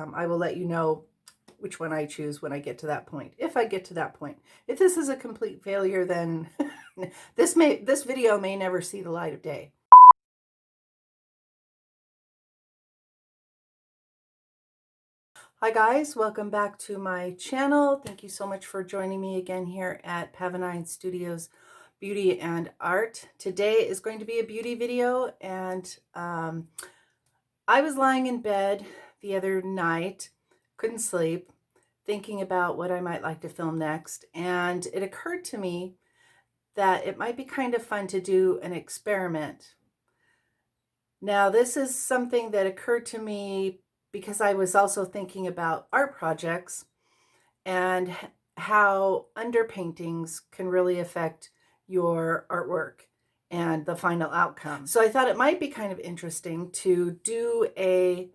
I will let you know which one I choose when I get to that point, if I get to that point. If this is a complete failure, then this video may never see the light of day. Hi guys, welcome back to my channel. Thank you so much for joining me again here at Pavonine Studios Beauty and Art. Today is going to be a beauty video, and I was lying in bed the other night, couldn't sleep, thinking about what I might like to film next, and it occurred to me that it might be kind of fun to do an experiment. Now, this is something that occurred to me because I was also thinking about art projects and how underpaintings can really affect your artwork and the final outcome. So I thought it might be kind of interesting to do a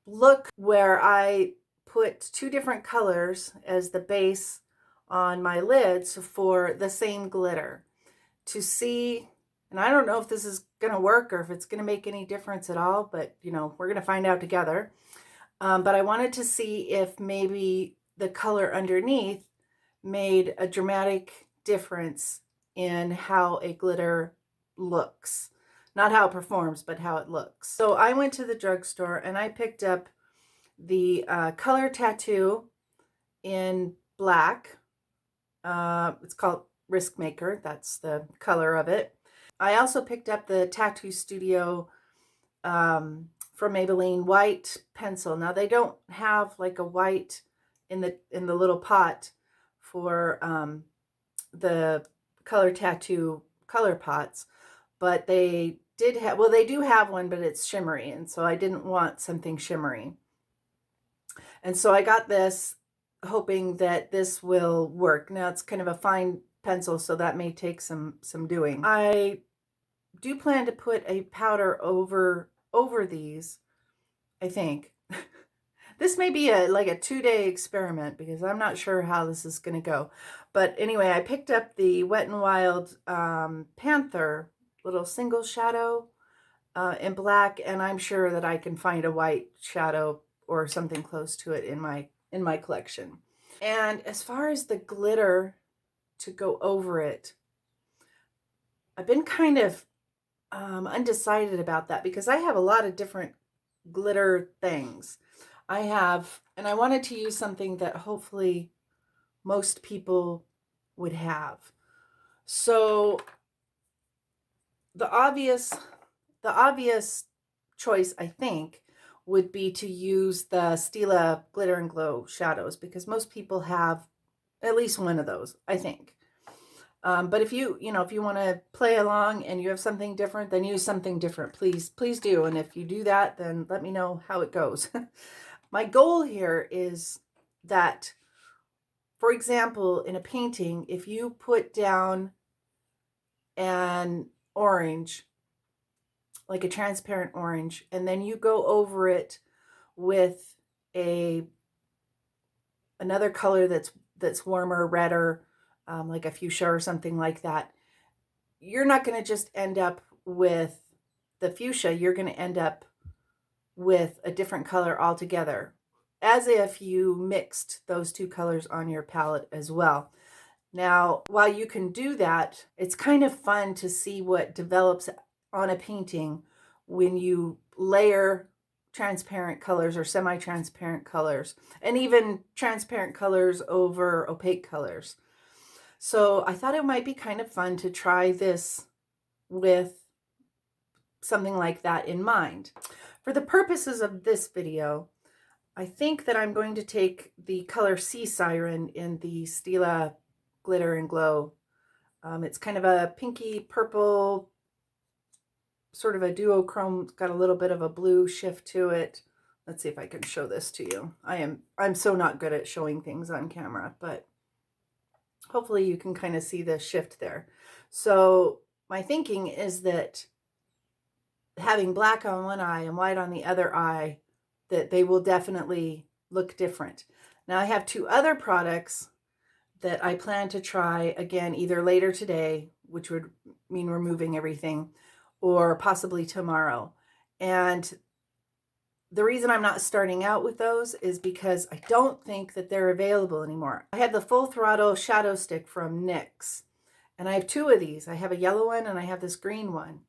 look where I put two different colors as the base on my lids for the same glitter to see. And I don't know if this is going to work or if it's going to make any difference at all, but you know, we're going to find out together. But I wanted to see if maybe the color underneath made a dramatic difference in how a glitter looks. Not how it performs, but how it looks. So I went to the drugstore and I picked up the color tattoo in black. It's called Risk Maker. That's the color of it. I also picked up the Tattoo Studio from Maybelline white pencil. Now they don't have like a white in the little pot for the color tattoo color pots, but they did have, well, they do have one, but it's shimmery, and so I didn't want something shimmery. And so I got this hoping that this will work. Now it's kind of a fine pencil, so that may take some doing. I do plan to put a powder over these, I think. This may be like a 2-day experiment because I'm not sure how this is going to go. But anyway, I picked up the Wet n Wild Panther little single shadow in black, and I'm sure that I can find a white shadow or something close to it in my collection. And as far as the glitter to go over it, I've been kind of undecided about that because I have a lot of different glitter things. And I wanted to use something that hopefully most people would have. So the obvious choice, I think, would be to use the Stila Glitter and Glow shadows because most people have at least one of those, I think. But if you want to play along and you have something different, then use something different. Please do. And if you do that, then let me know how it goes. My goal here is that, for example, in a painting, if you put down an orange, like a transparent orange, and then you go over it with another color that's warmer, redder, like a fuchsia or something like that, you're not going to just end up with the fuchsia. You're going to end up with a different color altogether, as if you mixed those two colors on your palette as well. Now, while you can do that, it's kind of fun to see what develops on a painting when you layer transparent colors or semi-transparent colors, and even transparent colors over opaque colors. So I thought it might be kind of fun to try this with something like that in mind. For the purposes of this video, I think that I'm going to take the color Sea Siren in the Stila Glitter and Glow. It's kind of a pinky purple, sort of a duochrome. It's got a little bit of a blue shift to it. Let's see if I can show this to you. I'm so not good at showing things on camera, but hopefully you can kind of see the shift there. So my thinking is that having black on one eye and white on the other eye, that they will definitely look different. Now I have two other products that I plan to try again, either later today, which would mean removing everything, or possibly tomorrow. And The reason I'm not starting out with those is because I don't think that they're available anymore. I have the Full Throttle Shadow Stick from NYX, and I have two of these. I have a yellow one and I have this green one.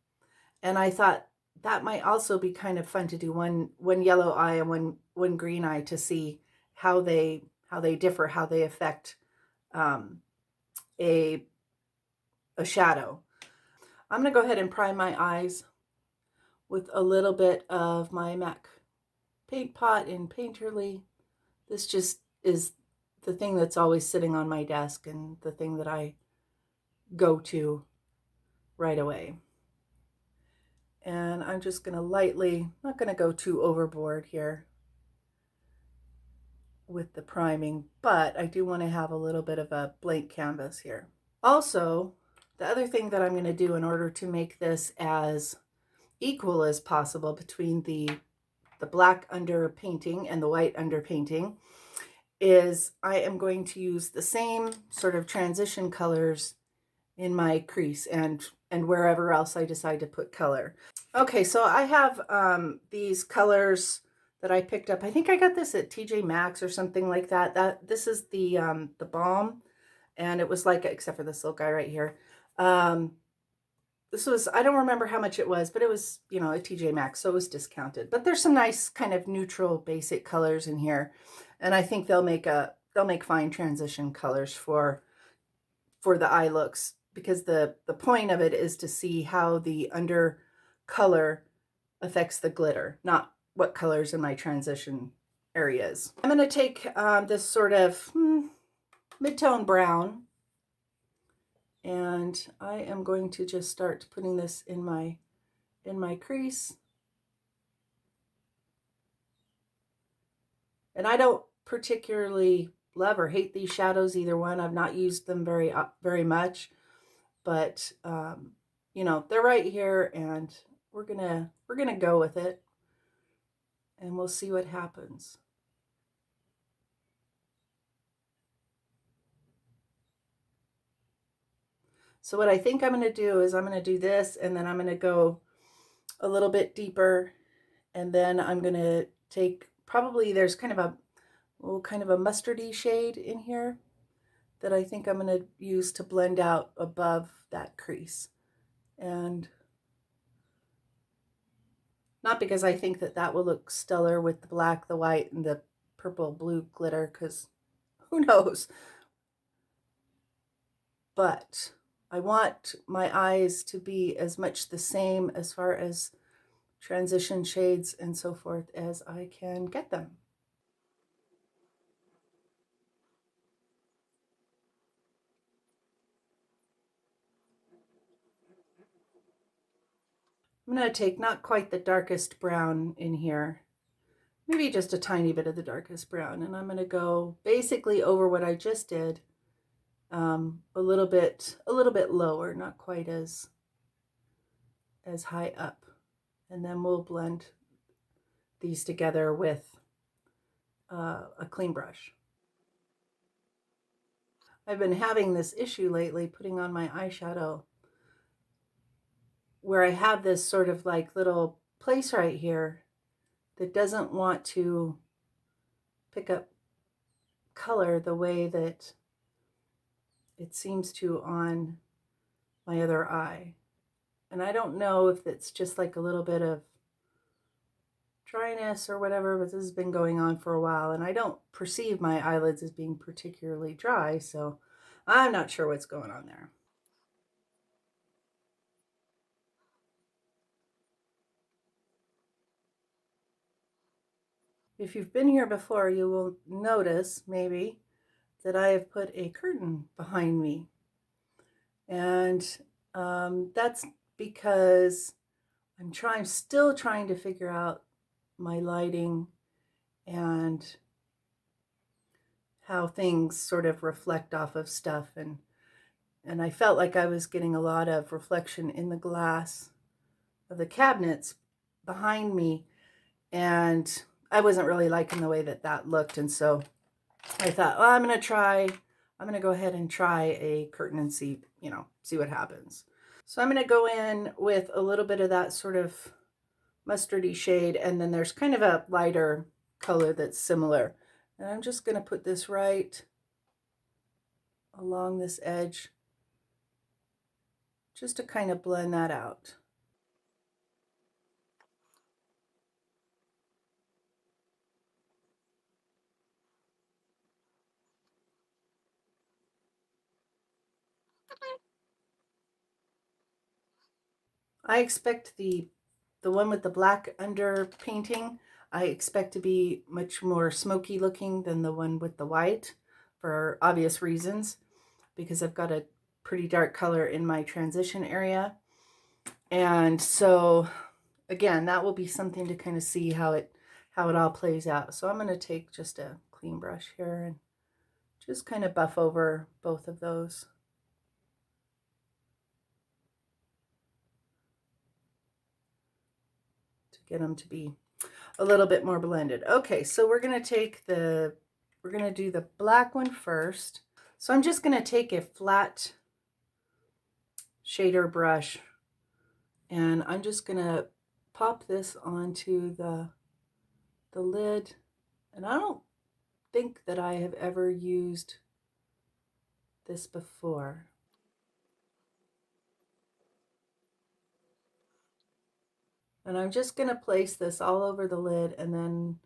And I thought that might also be kind of fun to do one yellow eye and one green eye to see how they differ, how they affect a shadow. I'm going to go ahead and prime my eyes with a little bit of my MAC paint pot in Painterly. This just is the thing that's always sitting on my desk and the thing that I go to right away. And I'm just going to lightly, not going to go too overboard here with the priming, but I do want to have a little bit of a blank canvas here. Also, the other thing that I'm going to do in order to make this as equal as possible between the black underpainting and the white underpainting is I am going to use the same sort of transition colors in my crease and wherever else I decide to put color. Okay, so I have these colors that I picked up. I think I got this at TJ Maxx or something like that. This is the Balm, and it was like, except for this little guy right here. This was, I don't remember how much it was, but it was, you know, at TJ Maxx, so it was discounted. But there's some nice kind of neutral basic colors in here, and I think they'll make fine transition colors for the eye looks, because the point of it is to see how the under color affects the glitter, not what colors in my transition areas. I'm going to take this sort of mid-tone brown, and I am going to just start putting this in my crease. And I don't particularly love or hate these shadows, either one. I've not used them very much, but you know, they're right here, and we're gonna go with it, and we'll see what happens. So what I think I'm going to do is I'm going to do this, and then I'm going to go a little bit deeper, and then I'm going to take, probably there's kind of a mustardy shade in here that I think I'm going to use to blend out above that crease. And not because I think that will look stellar with the black, the white, and the purple blue glitter, because who knows, but I want my eyes to be as much the same as far as transition shades and so forth as I can get them. I'm going to take not quite the darkest brown in here, maybe just a tiny bit of the darkest brown, and I'm going to go basically over what I just did, a little bit lower, not quite as high up, and then we'll blend these together with a clean brush. I've been having this issue lately putting on my eyeshadow where I have this sort of like little place right here that doesn't want to pick up color the way that it seems to on my other eye. And I don't know if it's just like a little bit of dryness or whatever, but this has been going on for a while, and I don't perceive my eyelids as being particularly dry, so I'm not sure what's going on there. If you've been here before, you will notice maybe that I have put a curtain behind me. And that's because I'm still trying to figure out my lighting and how things sort of reflect off of stuff. And I felt like I was getting a lot of reflection in the glass of the cabinets behind me, and I wasn't really liking the way that looked. And so I thought, well, I'm going to go ahead and try a curtain and see what happens. So I'm going to go in with a little bit of that sort of mustardy shade, and then there's kind of a lighter color that's similar. And I'm just going to put this right along this edge just to kind of blend that out. I expect the one with the black underpainting, I expect to be much more smoky looking than the one with the white for obvious reasons, because I've got a pretty dark color in my transition area. And so again, that will be something to kind of see how it all plays out. So I'm going to take just a clean brush here and just kind of buff over both of those. To get them to be a little bit more blended. Okay, so we're going to do the black one first. So I'm just going to take a flat shader brush and I'm just going to pop this onto the lid. And I don't think that I have ever used this before. And I'm just going to place this all over the lid, and then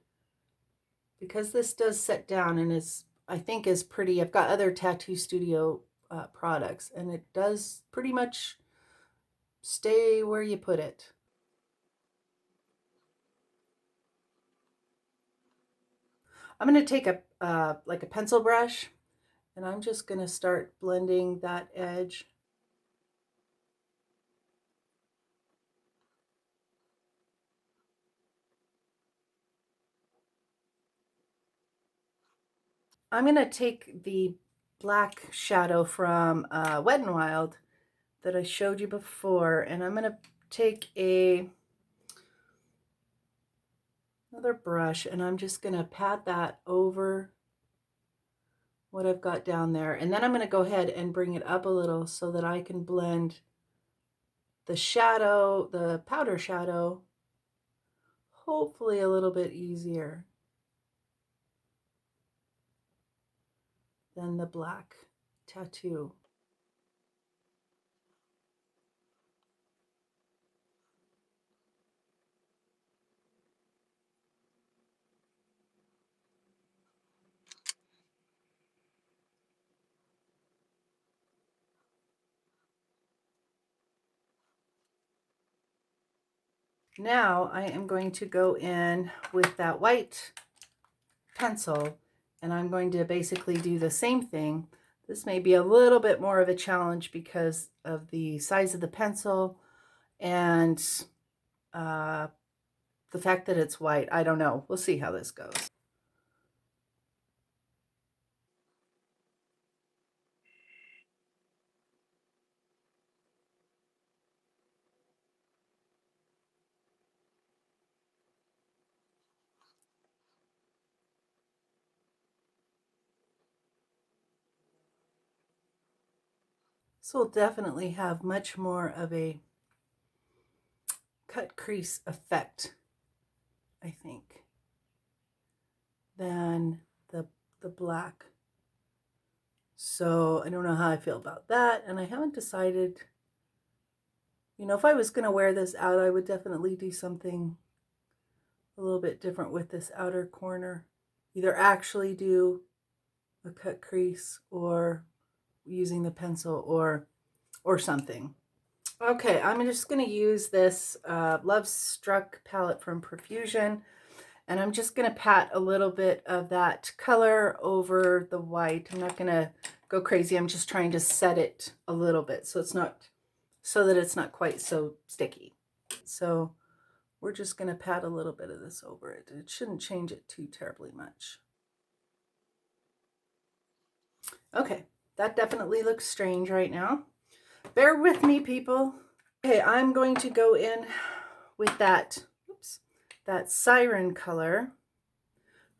because this does set down and is, I think, is pretty, I've got other tattoo studio products, and it does pretty much stay where you put it. I'm going to take a like a pencil brush, and I'm just going to start blending that edge. I'm going to take the black shadow from Wet n Wild that I showed you before, and I'm going to take another brush, and I'm just going to pat that over what I've got down there. And then I'm going to go ahead and bring it up a little so that I can blend the shadow, the powder shadow, hopefully a little bit easier than the black tattoo. Now I am going to go in with that white pencil, and I'm going to basically do the same thing. This may be a little bit more of a challenge because of the size of the pencil and the fact that it's white. I don't know. We'll see how this goes. This will definitely have much more of a cut crease effect, I think, than the black. So I don't know how I feel about that, and I haven't decided. You know, if I was going to wear this out, I would definitely do something a little bit different with this outer corner. Either actually do a cut crease or using the pencil or something. Okay, I'm just going to use this Love Struck palette from Profusion, and I'm just going to pat a little bit of that color over the white. I'm not going to go crazy. I'm just trying to set it a little bit so it's not, so that it's not quite so sticky. So we're just going to pat a little bit of this over it. It shouldn't change it too terribly much. Okay, that definitely looks strange right now. Bear with me, people. Okay, I'm going to go in with that, oops, that Siren color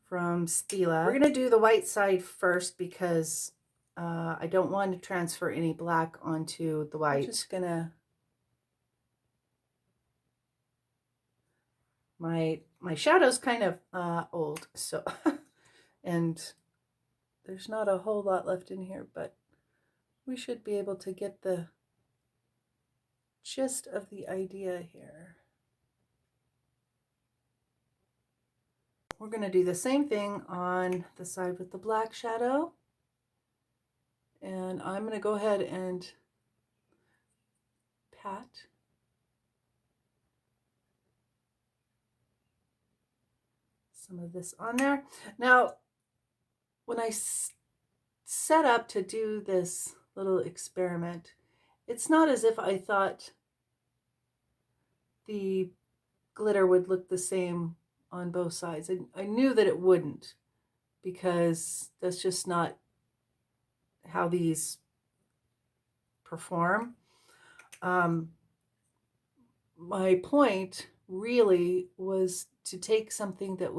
from Stila. We're going to do the white side first because I don't want to transfer any black onto the white. I'm just going to My shadow's kind of old, so and there's not a whole lot left in here, but we should be able to get the gist of the idea here. We're going to do the same thing on the side with the black shadow. And I'm going to go ahead and pat some of this on there. Now, when I set up to do this little experiment, it's not as if I thought the glitter would look the same on both sides. I knew that it wouldn't, because that's just not how these perform. My point really was to take something that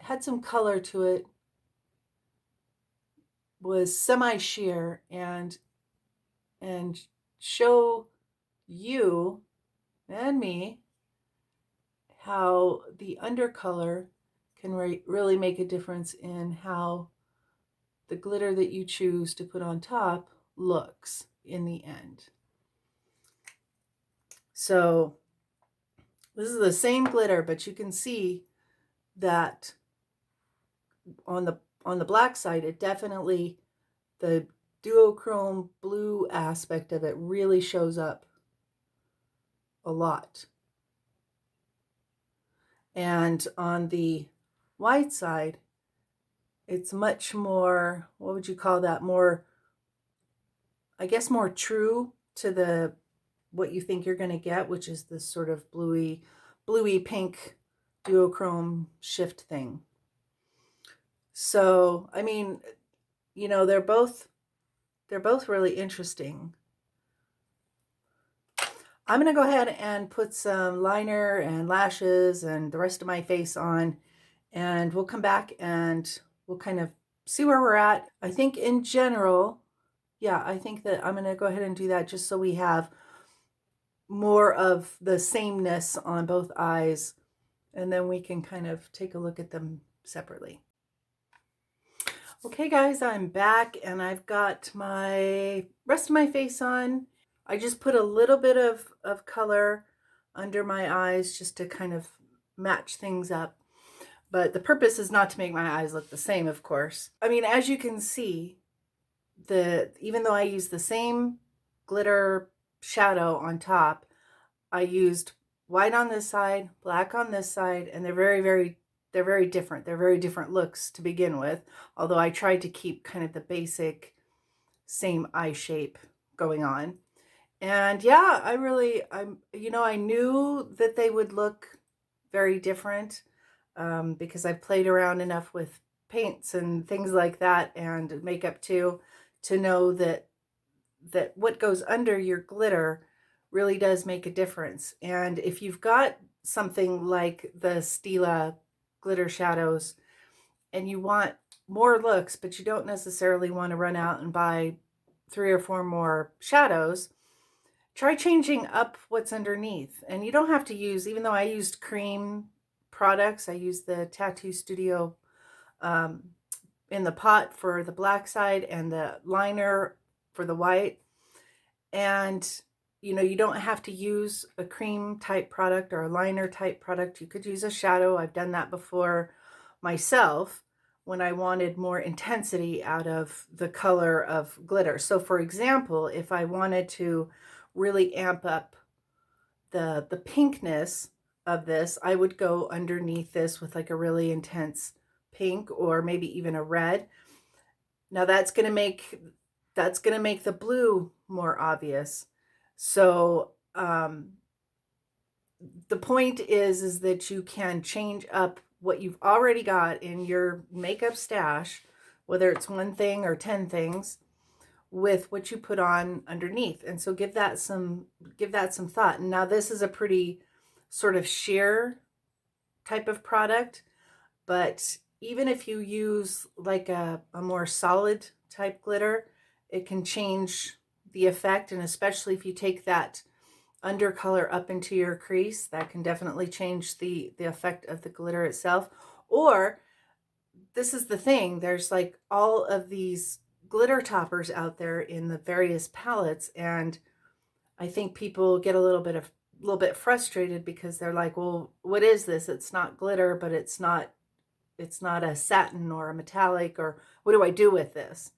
had some color to it, was semi-sheer, and show you and me how the undercolor can really make a difference in how the glitter that you choose to put on top looks in the end. So this is the same glitter, but you can see that on the black side, it definitely, the duochrome blue aspect of it really shows up a lot. And on the white side, it's much more, what would you call that? More, I guess, more true to what you think you're going to get, which is this sort of bluey pink duochrome shift thing. So, I mean, you know, they're both really interesting. I'm going to go ahead and put some liner and lashes and the rest of my face on, and we'll come back and we'll kind of see where we're at. I think in general, yeah, I think that I'm going to go ahead and do that just so we have more of the sameness on both eyes, and then we can kind of take a look at them separately. Okay guys, I'm back and I've got my rest of my face on. I just put a little bit of color under my eyes just to kind of match things up. But the purpose is not to make my eyes look the same, of course. I mean, as you can see, even though I used the same glitter shadow on top, I used white on this side, black on this side, and they're very different. They're very different looks to begin with, although I tried to keep kind of the basic same eye shape going on. And yeah, I knew that they would look very different because I've played around enough with paints and things like that, and makeup too, to know that what goes under your glitter really does make a difference. And if you've got something like the Stila glitter shadows and you want more looks, but you don't necessarily want to run out and buy 3 or 4 more shadows, try changing up what's underneath. And you don't have to use, even though I used cream products, I used the Tattoo Studio in the pot for the black side and the liner for the white. And you know, you don't have to use a cream type product or a liner type product. You could use a shadow. I've done that before myself when I wanted more intensity out of the color of glitter. So for example, if I wanted to really amp up the pinkness of this, I would go underneath this with like a really intense pink or maybe even a red. Now that's going to make the blue more obvious. So the point is that you can change up what you've already got in your makeup stash, whether it's one thing or 10 things, with what you put on underneath. And so give that some thought. And now this is a pretty sort of sheer type of product, but even if you use like a more solid type glitter, it can change the effect. And especially if you take that undercolor up into your crease. That can definitely change the effect of the glitter itself. Or this is the thing, there's like all of these glitter toppers out there in the various palettes, and I think people get a little bit frustrated because they're like, well, what is this? It's not glitter, but it's not a satin or a metallic, or what do I do with this?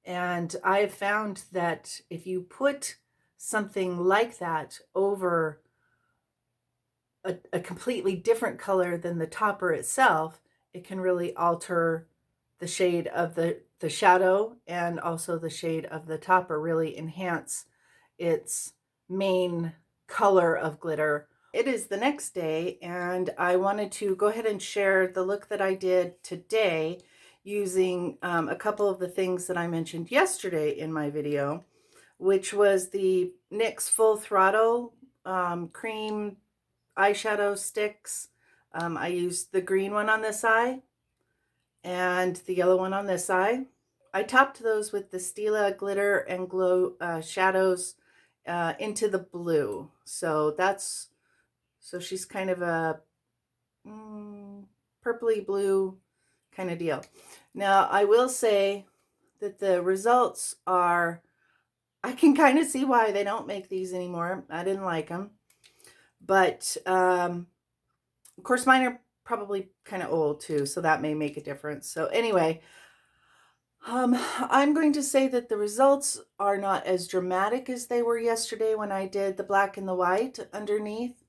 And I've found that if you put something like that over a completely different color than the topper itself, it can really alter the shade of the shadow, and also the shade of the topper, really enhance its main color of glitter. It is the next day, and I wanted to go ahead and share the look that I did today using a couple of the things that I mentioned yesterday in my video, which was the NYX Full Throttle cream eyeshadow sticks. I used the green one on this eye and the yellow one on this eye. I topped those with the Stila Glitter and Glow shadows into the blue. So she's kind of a purpley blue kind of deal. Now, I will say that the results are, I can kind of see why they don't make these anymore. I didn't like them. But, of course, mine are probably kind of old too, so that may make a difference. So anyway, I'm going to say that the results are not as dramatic as they were yesterday when I did the black and the white underneath.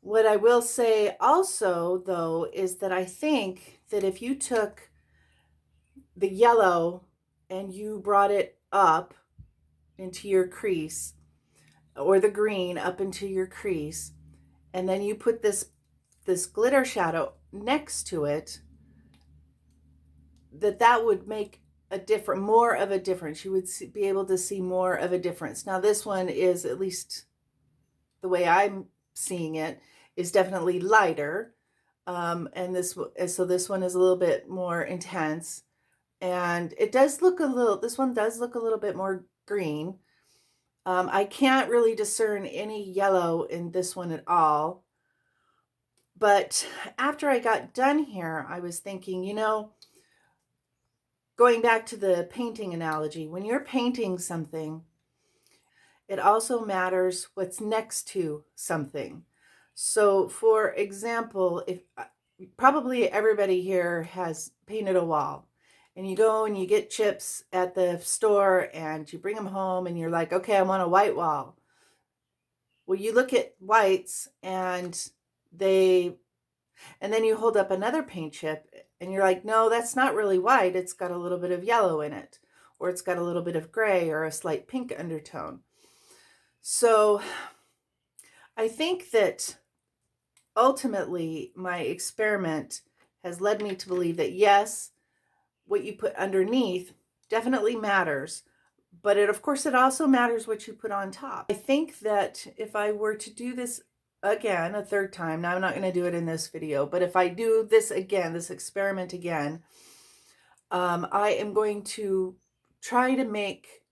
What I will say also, though, is that I think that if you took the yellow and you brought it up into your crease, or the green up into your crease, and then you put this glitter shadow next to it, that would make more of a difference. You would be able to see more of a difference. Now, this one is, at least the way I'm seeing it, is definitely lighter. And this one is a little bit more intense. And it does look this one does look a little bit more green. I can't really discern any yellow in this one at all. But after I got done here, I was thinking, going back to the painting analogy, when you're painting something, it also matters what's next to something. So, for example, if probably everybody here has painted a wall, and you go and you get chips at the store and you bring them home and you're like, okay, I want a white wall. Well, you look at whites and then you hold up another paint chip and you're like, no, that's not really white. It's got a little bit of yellow in it, or it's got a little bit of gray or a slight pink undertone. So I think that ultimately my experiment has led me to believe that yes, what you put underneath definitely matters, but of course it also matters what you put on top. I think that if I were to do this again a third time, now I'm not going to do it in this video, but if I do this again, this experiment again, I am going to try to make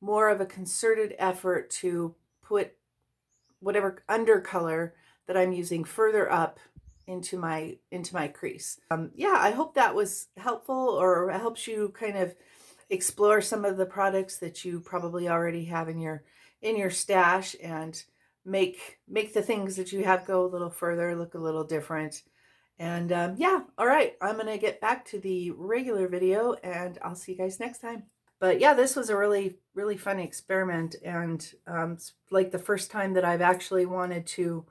more of a concerted effort to put whatever undercolor that I'm using further up into my crease. Yeah, I hope that was helpful, or helps you kind of explore some of the products that you probably already have in your stash, and make the things that you have go a little further, look a little different. And yeah, all right, I'm gonna get back to the regular video, and I'll see you guys next time. But yeah, this was a really, really fun experiment, and it's like the first time that I've actually wanted to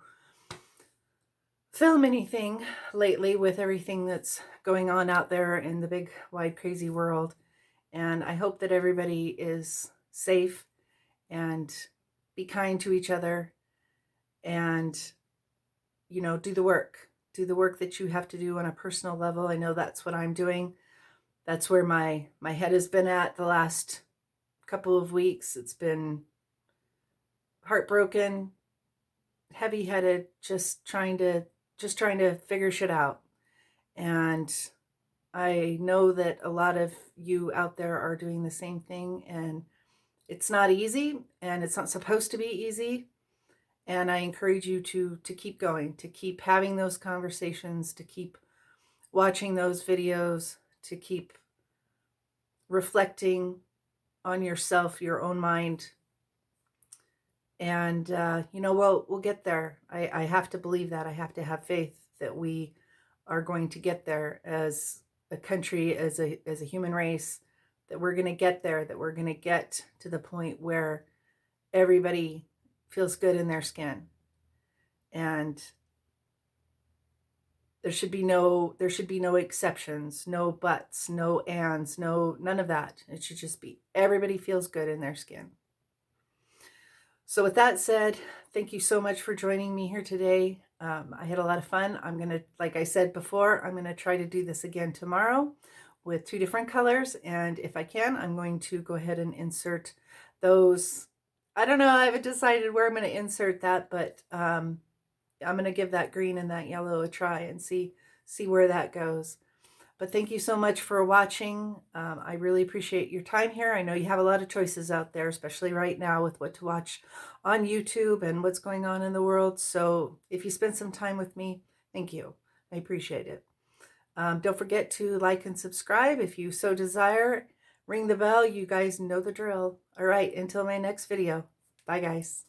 film anything lately, with everything that's going on out there in the big, wide, crazy world. And I hope that everybody is safe and be kind to each other, and, do the work. Do the work that you have to do on a personal level. I know that's what I'm doing. That's where my head has been at the last couple of weeks. It's been heartbroken, heavy-headed, just trying to figure shit out. And I know that a lot of you out there are doing the same thing, and it's not easy, and it's not supposed to be easy. And I encourage you to keep going, to keep having those conversations, to keep watching those videos, to keep reflecting on yourself, your own mind. And, you know, we'll get there. I have to believe that. I have to have faith that we are going to get there as a country, as a human race, that we're going to get there, that we're going to get to the point where everybody feels good in their skin. And there should be no exceptions, no buts, no ands, none of that. It should just be everybody feels good in their skin. So with that said, thank you so much for joining me here today. I had a lot of fun. I'm going to, like I said before, I'm going to try to do this again tomorrow with 2 different colors. And if I can, I'm going to go ahead and insert those. I don't know. I haven't decided where I'm going to insert that, but I'm going to give that green and that yellow a try and see where that goes. But thank you so much for watching. I really appreciate your time here. I know you have a lot of choices out there, especially right now with what to watch on YouTube and what's going on in the world. So if you spend some time with me, thank you. I appreciate it. Don't forget to like and subscribe if you so desire. Ring the bell. You guys know the drill. All right, until my next video. Bye, guys.